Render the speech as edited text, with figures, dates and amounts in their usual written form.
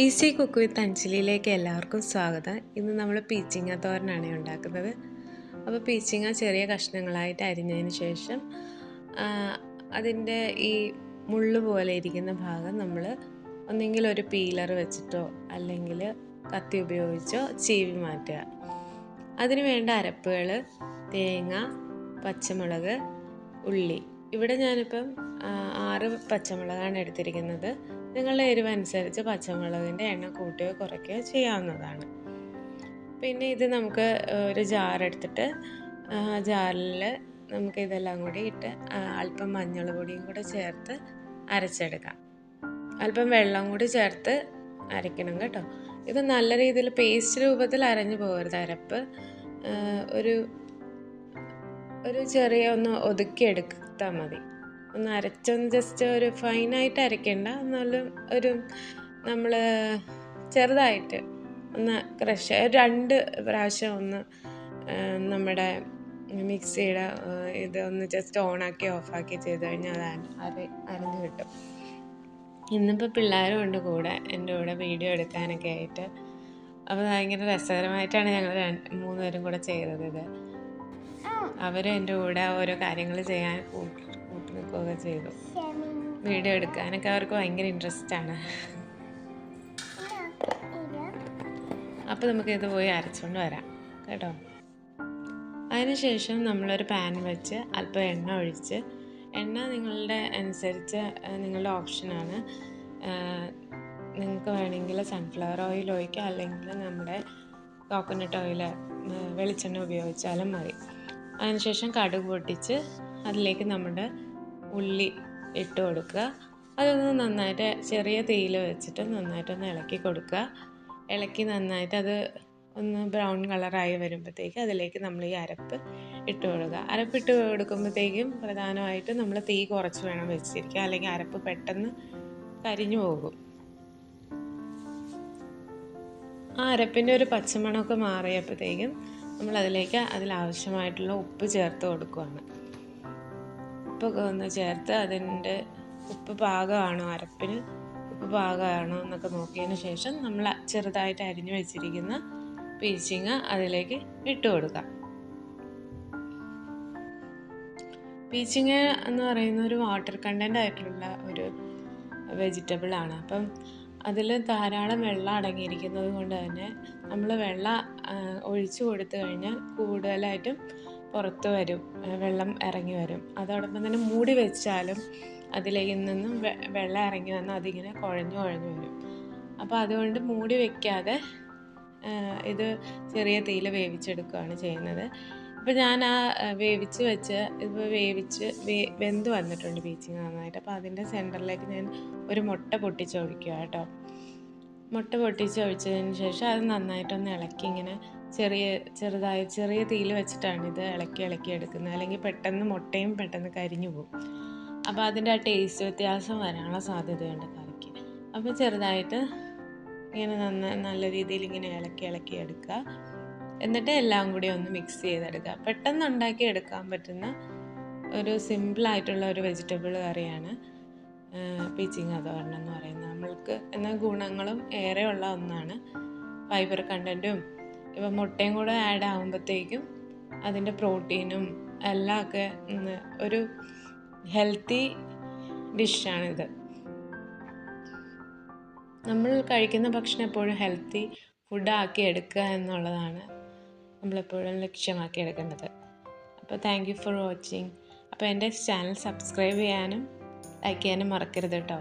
Easy cook with അഞ്ജലിയിലേക്ക് എല്ലാവർക്കും സ്വാഗതം. ഇന്ന് നമ്മൾ പീച്ചിങ്ങ തോരനാണ് ഉണ്ടാക്കുന്നത്. അപ്പോൾ പീച്ചിങ്ങ ചെറിയ കഷ്ണങ്ങളായിട്ട് അരിഞ്ഞതിന് ശേഷം അതിൻ്റെ ഈ മുള്ളു പോലെ ഇരിക്കുന്ന ഭാഗം നമ്മൾ ഒന്നെങ്കിൽ ഒരു പീലർ വെച്ചിട്ടോ അല്ലെങ്കിൽ കത്തി ഉപയോഗിച്ചോ ചീവി മാറ്റുക. അതിന് വേണ്ട അരപ്പുകൾ തേങ്ങ, പച്ചമുളക്, ഉള്ളി. ഇവിടെ ഞാനിപ്പം 6 പച്ചമുളകാണ് എടുത്തിരിക്കുന്നത്. നിങ്ങളുടെ എരിവ് അനുസരിച്ച് പച്ചമുളകിൻ്റെ എണ്ണം കൂട്ടുകയോ കുറയ്ക്കുകയോ ചെയ്യാവുന്നതാണ്. പിന്നെ ഇത് നമുക്ക് ഒരു ജാറെടുത്തിട്ട് ജാറിൽ നമുക്ക് ഇതെല്ലാം കൂടി ഇട്ട് അല്പം മഞ്ഞൾ പൊടിയും കൂടെ ചേർത്ത് അരച്ചെടുക്കാം. അല്പം വെള്ളം കൂടി ചേർത്ത് അരയ്ക്കണം കേട്ടോ. ഇത് നല്ല രീതിയിൽ പേസ്റ്റ് രൂപത്തിൽ അരഞ്ഞു പോകരുത്. അരപ്പ് ഒരു ചെറിയ ഒന്ന് ഒതുക്കിയെടുത്താൽ മതി. ഒന്ന് അരച്ചൊന്ന് ജസ്റ്റ് ഒരു ഫൈനായിട്ട് അരയ്ക്കേണ്ട, എന്നാലും നമ്മൾ ചെറുതായിട്ട് ഒന്ന് ക്രഷ് 2 പ്രാവശ്യം ഒന്ന് നമ്മുടെ മിക്സിയുടെ ഇത് ഒന്ന് ജസ്റ്റ് ഓണാക്കി ഓഫാക്കി ചെയ്ത് കഴിഞ്ഞാൽ അത് അരഞ്ഞു കിട്ടും. ഇന്നിപ്പോൾ പിള്ളേരും ഉണ്ട് കൂടെ എൻ്റെ കൂടെ വീഡിയോ എടുക്കാനൊക്കെ ആയിട്ട്. അപ്പോൾ ഭയങ്കര രസകരമായിട്ടാണ് ഞങ്ങൾ 3 പേരും കൂടെ ചെയ്തത്. ഇത് അവരും എൻ്റെ കൂടെ ഓരോ കാര്യങ്ങൾ ചെയ്യാൻ കൂട്ടി നിൽക്കുകയൊക്കെ ചെയ്തു. വീഡിയോ എടുക്കാനൊക്കെ അവർക്ക് ഭയങ്കര ഇൻട്രസ്റ്റാണ്. അപ്പോൾ നമുക്കിത് പോയി അരച്ചുകൊണ്ട് വരാം കേട്ടോ. അതിനുശേഷം നമ്മളൊരു പാൻ വെച്ച് അല്പം എണ്ണ ഒഴിച്ച്, എണ്ണ നിങ്ങളുടെ അനുസരിച്ച് നിങ്ങളുടെ ഓപ്ഷനാണ്. നിങ്ങൾക്ക് വേണമെങ്കിൽ സൺഫ്ലവർ ഓയിൽ ഒഴിക്കുക, അല്ലെങ്കിൽ നമ്മുടെ കോക്കനട്ട് ഓയിൽ വെളിച്ചെണ്ണ ഉപയോഗിച്ചാലും മതി. അതിനുശേഷം കടുക് പൊട്ടിച്ച് അതിലേക്ക് നമ്മുടെ ഉള്ളി ഇട്ട് കൊടുക്കുക. അതൊന്ന് നന്നായിട്ട് ചെറിയ തീയിൽ വെച്ചിട്ട് നന്നായിട്ടൊന്ന് ഇളക്കി കൊടുക്കുക. ഇളക്കി നന്നായിട്ട് അത് ഒന്ന് ബ്രൗൺ കളറായി വരുമ്പോഴത്തേക്ക് അതിലേക്ക് നമ്മൾ ഈ അരപ്പ് ഇട്ട് കൊടുക്കുക. അരപ്പിട്ട് കൊടുക്കുമ്പോഴത്തേക്കും പ്രധാനമായിട്ടും നമ്മൾ തീ കുറച്ച് വേണം വെച്ചിരിക്കുക, അല്ലെങ്കിൽ അരപ്പ് പെട്ടെന്ന് കരിഞ്ഞു പോകും. ആ അരപ്പിൻ്റെ ഒരു പച്ചമണമൊക്കെ മാറിയപ്പോഴത്തേക്കും നമ്മൾ അതിലാവശ്യമായിട്ടുള്ള ഉപ്പ് ചേർത്ത് കൊടുക്കുകയാണ്. ഉപ്പൊക്കെ ഒന്ന് ചേർത്ത് അതിൻ്റെ ഉപ്പ് പാകമാണോ, അരപ്പിന് ഉപ്പ് പാകമാണോ എന്നൊക്കെ നോക്കിയതിന് ശേഷം നമ്മൾ ചെറുതായിട്ട് അരിഞ്ഞു വെച്ചിരിക്കുന്ന പീച്ചിങ്ങ അതിലേക്ക് ഇട്ട് കൊടുക്കാം. പീച്ചിങ്ങ എന്ന് പറയുന്ന ഒരു വാട്ടർ കണ്ടൻ്റ് ആയിട്ടുള്ള ഒരു വെജിറ്റബിളാണ്. അപ്പം അതിൽ ധാരാളം വെള്ളം അടങ്ങിയിരിക്കുന്നത് കൊണ്ട് തന്നെ നമ്മൾ വെള്ളം ഒഴിച്ചു കൊടുത്തു കഴിഞ്ഞാൽ കൂടുതലായിട്ടും പുറത്ത് വരും, വെള്ളം ഇറങ്ങി വരും. അതോടൊപ്പം തന്നെ മൂടി വെച്ചാലും അതിലേക്ക് നിന്നും വെള്ളം ഇറങ്ങി വന്നാൽ അതിങ്ങനെ കുഴഞ്ഞു വരും. അപ്പോൾ അതുകൊണ്ട് മൂടി വയ്ക്കാതെ ഇത് ചെറിയ തീയിൽ വേവിച്ചെടുക്കുകയാണ് ചെയ്യുന്നത്. ഇപ്പോൾ ഞാൻ ഇപ്പോൾ വെന്ത് വന്നിട്ടുണ്ട് പീച്ചിങ്ങ നന്നായിട്ട്. അപ്പോൾ അതിൻ്റെ സെൻറ്ററിലേക്ക് ഞാൻ ഒരു മുട്ട പൊട്ടിച്ചൊഴിക്കുക കേട്ടോ. മുട്ട പൊട്ടിച്ചൊഴിച്ചതിന് ശേഷം അത് നന്നായിട്ടൊന്ന് ഇളക്കി ഇങ്ങനെ ചെറിയ തീയിൽ വെച്ചിട്ടാണ് ഇത് ഇളക്കി എടുക്കുന്നത്, അല്ലെങ്കിൽ പെട്ടെന്ന് കരിഞ്ഞു പോകും. അപ്പോൾ അതിൻ്റെ ആ ടേസ്റ്റ് വ്യത്യാസം വരാനുള്ള സാധ്യതയുണ്ട് കറിക്ക്. അപ്പോൾ ചെറുതായിട്ട് ഇങ്ങനെ നല്ല രീതിയിൽ ഇങ്ങനെ ഇളക്കി എടുക്കുക. എന്നിട്ട് എല്ലാം കൂടി ഒന്ന് മിക്സ് ചെയ്തെടുക്കുക. പെട്ടെന്ന് ഉണ്ടാക്കി എടുക്കാൻ പറ്റുന്ന ഒരു സിമ്പിളായിട്ടുള്ള ഒരു വെജിറ്റബിൾ കറിയാണ് പീച്ചിങ്ങ തോരൻ എന്ന് പറയുന്നത്. നമ്മൾക്ക് എന്നാൽ ഗുണങ്ങളും ഏറെയുള്ള ഒന്നാണ്. ഫൈബർ കണ്ടൻറ്റും ഇപ്പം മുട്ടയും കൂടെ ആഡ് ആകുമ്പോഴത്തേക്കും അതിൻ്റെ പ്രോട്ടീനും എല്ലാം ഒക്കെ ഒരു ഹെൽത്തി ഡിഷാണിത്. നമ്മൾ കഴിക്കുന്ന ഭക്ഷണം എപ്പോഴും ഹെൽത്തി ഫുഡാക്കി എടുക്കുക എന്നുള്ളതാണ് നമ്മളെപ്പോഴും ലക്ഷ്യമാക്കി എടുക്കേണ്ടത്. അപ്പോൾ താങ്ക് യു ഫോർ വാച്ചിങ്. അപ്പോൾ എൻ്റെ ചാനൽ സബ്സ്ക്രൈബ് ചെയ്യാനും ലൈക്ക് ചെയ്യാനും മറക്കരുത് കേട്ടോ.